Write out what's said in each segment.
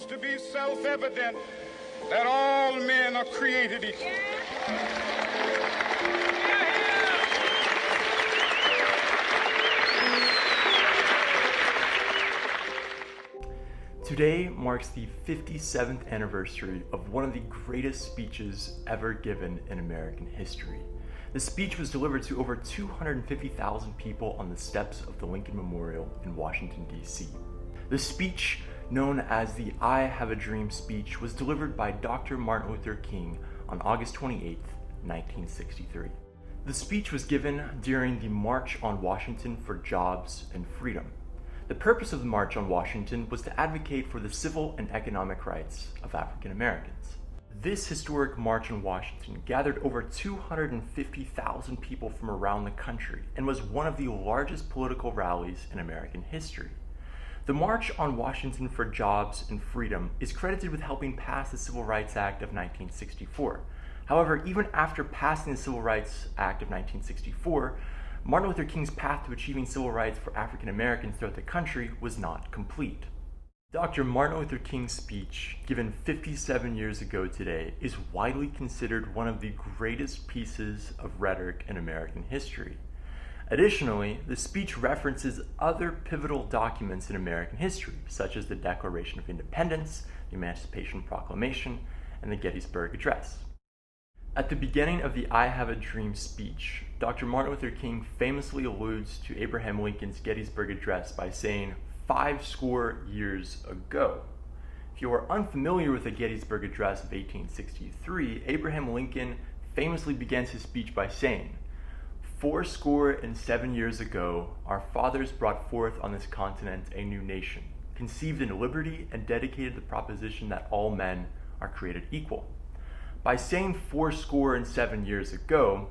shows to be self-evident that all men are created equal. Today marks the 57th anniversary of one of the greatest speeches ever given in American history. The speech was delivered to over 250,000 people on the steps of the Lincoln Memorial in Washington, D.C. The speech, known as the I Have a Dream speech, was delivered by Dr. Martin Luther King on August 28, 1963. The speech was given during the March on Washington for Jobs and Freedom. The purpose of the March on Washington was to advocate for the civil and economic rights of African Americans. This historic March on Washington gathered over 250,000 people from around the country and was one of the largest political rallies in American history. The March on Washington for Jobs and Freedom is credited with helping pass the Civil Rights Act of 1964. However, even after passing the Civil Rights Act of 1964, Martin Luther King's path to achieving civil rights for African Americans throughout the country was not complete. Dr. Martin Luther King's speech, given 57 years ago today, is widely considered one of the greatest pieces of rhetoric in American history. Additionally, the speech references other pivotal documents in American history, such as the Declaration of Independence, the Emancipation Proclamation, and the Gettysburg Address. At the beginning of the I Have a Dream speech, Dr. Martin Luther King famously alludes to Abraham Lincoln's Gettysburg Address by saying, 50 years ago. If you are unfamiliar with the Gettysburg Address of 1863, Abraham Lincoln famously begins his speech by saying, 70 years ago, our fathers brought forth on this continent a new nation, conceived in liberty and dedicated the proposition that all men are created equal. By saying 70 years ago,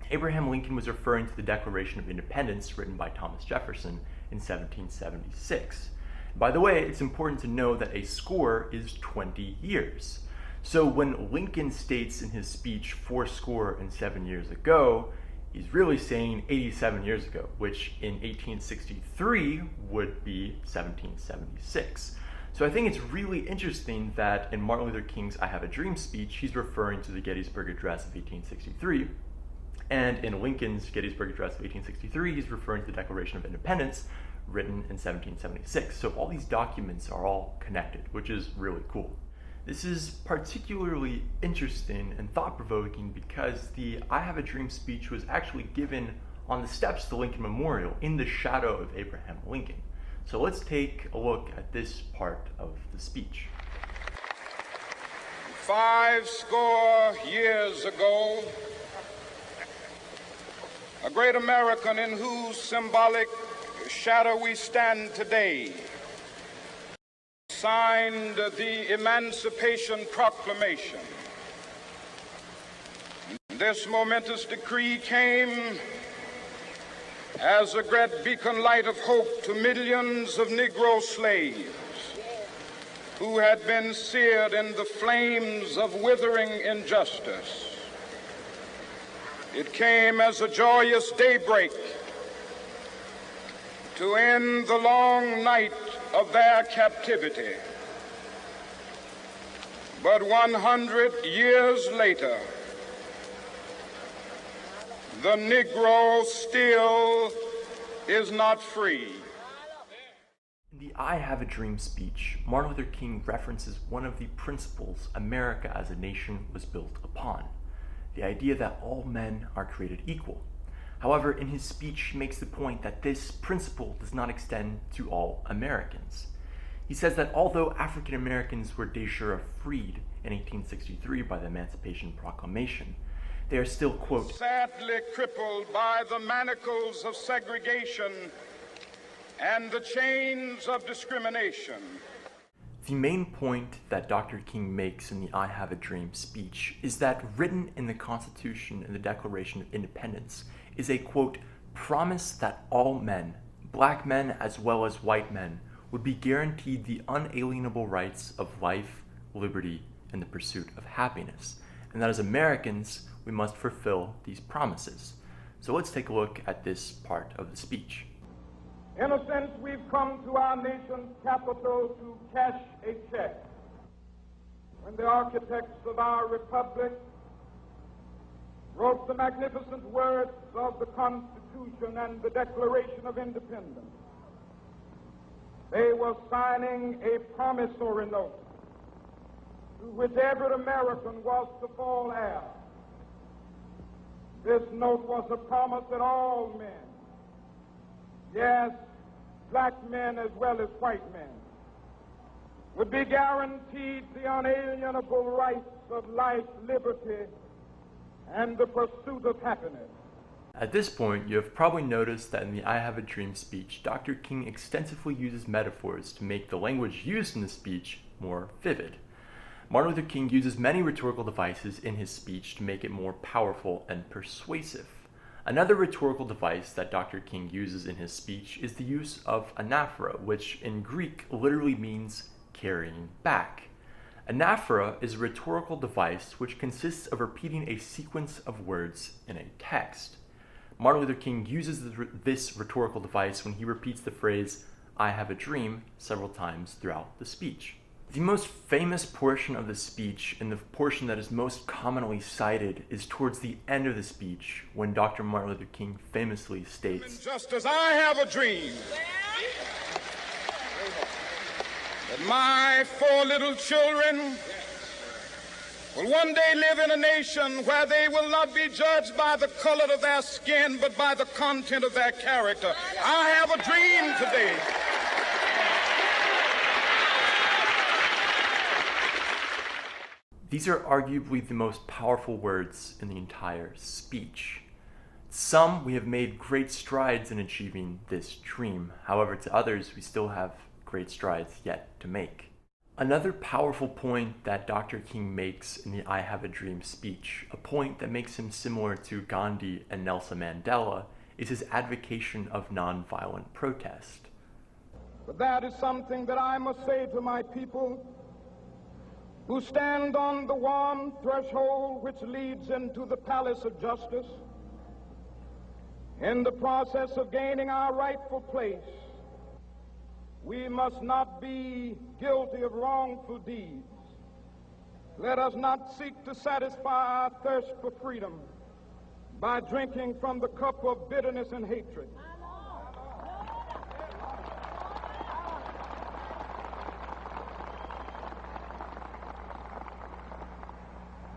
Abraham Lincoln was referring to the Declaration of Independence written by Thomas Jefferson in 1776. By the way, it's important to know that a score is 20 years. So when Lincoln states in his speech 70 years ago, he's really saying 87 years ago, which in 1863 would be 1776. So I think it's really interesting that in Martin Luther King's I Have a Dream speech, he's referring to the Gettysburg Address of 1863, and in Lincoln's Gettysburg Address of 1863, he's referring to the Declaration of Independence written in 1776. So all these documents are all connected, which is really cool. This is particularly interesting and thought-provoking because the I Have a Dream speech was actually given on the steps of the Lincoln Memorial in the shadow of Abraham Lincoln. So let's take a look at this part of the speech. 50 years ago, a great American in whose symbolic shadow we stand today signed the Emancipation Proclamation. This momentous decree came as a great beacon light of hope to millions of Negro slaves who had been seared in the flames of withering injustice. It came as a joyous daybreak to end the long night of their captivity. But 100 years later, the Negro still is not free. In the I Have a Dream speech, Martin Luther King references one of the principles America as a nation was built upon, the idea that all men are created equal. However, in his speech, he makes the point that this principle does not extend to all Americans. He says that although African Americans were de jure freed in 1863 by the Emancipation Proclamation, they are still, quote, sadly crippled by the manacles of segregation and the chains of discrimination. The main point that Dr. King makes in the I Have a Dream speech is that written in the Constitution and the Declaration of Independence is a, quote, promise that all men, black men as well as white men, would be guaranteed the unalienable rights of life, liberty, and the pursuit of happiness, and that as Americans, we must fulfill these promises. So let's take a look at this part of the speech. In a sense, we've come to our nation's capital to cash a check. When the architects of our republic wrote the magnificent words of the Constitution and the Declaration of Independence, they were signing a promissory note to which every American was to fall heir. This note was a promise that all men, yes, black men as well as white men, would be guaranteed the unalienable rights of life, liberty, and the pursuit of happiness. At this point, you have probably noticed that in the I Have a Dream speech, Dr. King extensively uses metaphors to make the language used in the speech more vivid. Martin Luther King uses many rhetorical devices in his speech to make it more powerful and persuasive. Another rhetorical device that Dr. King uses in his speech is the use of Anaphora, which in Greek literally means carrying back. Anaphora is a rhetorical device which consists of repeating a sequence of words in a text. Martin Luther King uses this rhetorical device when he repeats the phrase, "I have a dream," several times throughout the speech. The most famous portion of the speech, and the portion that is most commonly cited, is towards the end of the speech, when Dr. Martin Luther King famously states, "Just as I have a dream that my 4 little children will one day live in a nation where they will not be judged by the color of their skin, but by the content of their character. I have a dream today These are arguably the most powerful words in the entire speech. Some we have made great strides in achieving this dream. However, to others, we still have great strides yet to make. Another powerful point that Dr. King makes in the I Have a Dream speech, a point that makes him similar to Gandhi and Nelson Mandela, is his advocacy of nonviolent protest. But that is something that I must say to my people who stand on the warm threshold which leads into the palace of justice. In the process of gaining our rightful place, we must not be guilty of wrongful deeds. Let us not seek to satisfy our thirst for freedom by drinking from the cup of bitterness and hatred.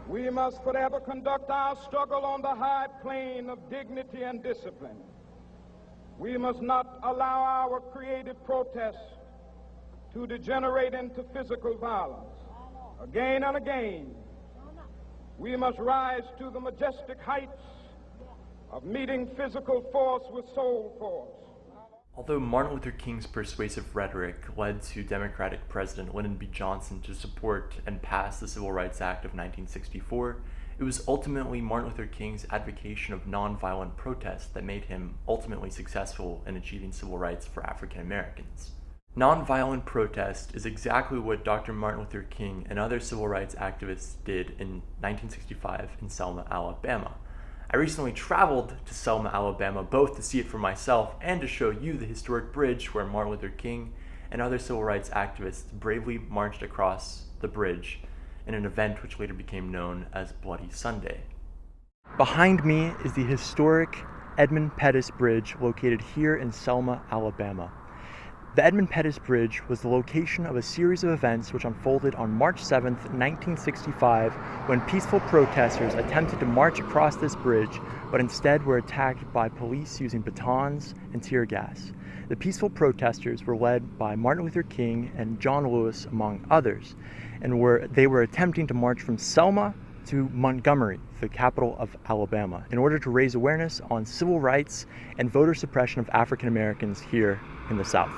We must forever conduct our struggle on the high plane of dignity and discipline. We must not allow our creative protest to degenerate into physical violence. Again and again, we must rise to the majestic heights of meeting physical force with soul force. Although Martin Luther King's persuasive rhetoric led to Democratic President Lyndon B. Johnson to support and pass the Civil Rights Act of 1964, it was ultimately Martin Luther King's advocacy of nonviolent protest that made him ultimately successful in achieving civil rights for African Americans. Nonviolent protest is exactly what Dr. Martin Luther King and other civil rights activists did in 1965 in Selma, Alabama. I recently traveled to Selma, Alabama, both to see it for myself and to show you the historic bridge where Martin Luther King and other civil rights activists bravely marched across the bridge in an event which later became known as Bloody Sunday. Behind me is the historic Edmund Pettus Bridge located here in Selma, Alabama. The Edmund Pettus Bridge was the location of a series of events which unfolded on March 7, 1965, when peaceful protesters attempted to march across this bridge, but instead were attacked by police using batons and tear gas. The peaceful protesters were led by Martin Luther King and John Lewis, among others, and they were attempting to march from Selma to Montgomery, the capital of Alabama, in order to raise awareness on civil rights and voter suppression of African Americans here in the South.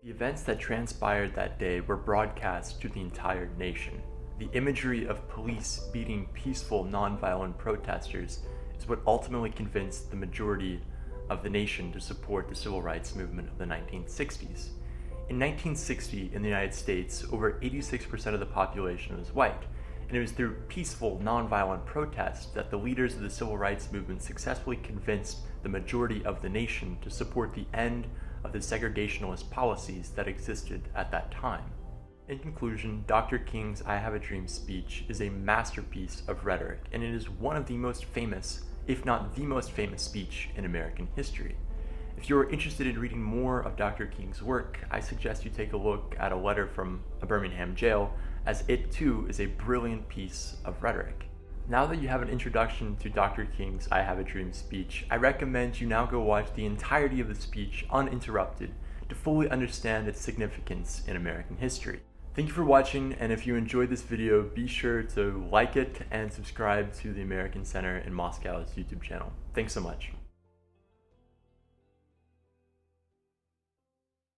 The events that transpired that day were broadcast to the entire nation. The imagery of police beating peaceful, nonviolent protesters is what ultimately convinced the majority of the nation to support the civil rights movement of the 1960s. In 1960, in the United States, over 86% of the population was white, and it was through peaceful, nonviolent protest that the leaders of the civil rights movement successfully convinced the majority of the nation to support the end of the segregationist policies that existed at that time. In conclusion, Dr. King's I Have a Dream speech is a masterpiece of rhetoric, and it is one of the most famous, if not the most famous speech in American history. If you're interested in reading more of Dr. King's work, I suggest you take a look at a letter from a Birmingham jail, as it too is a brilliant piece of rhetoric. Now that you have an introduction to Dr. King's I Have a Dream speech, I recommend you now go watch the entirety of the speech uninterrupted to fully understand its significance in American history. Thank you for watching, and if you enjoyed this video, be sure to like it and subscribe to the American Center in Moscow's YouTube channel. Thanks so much.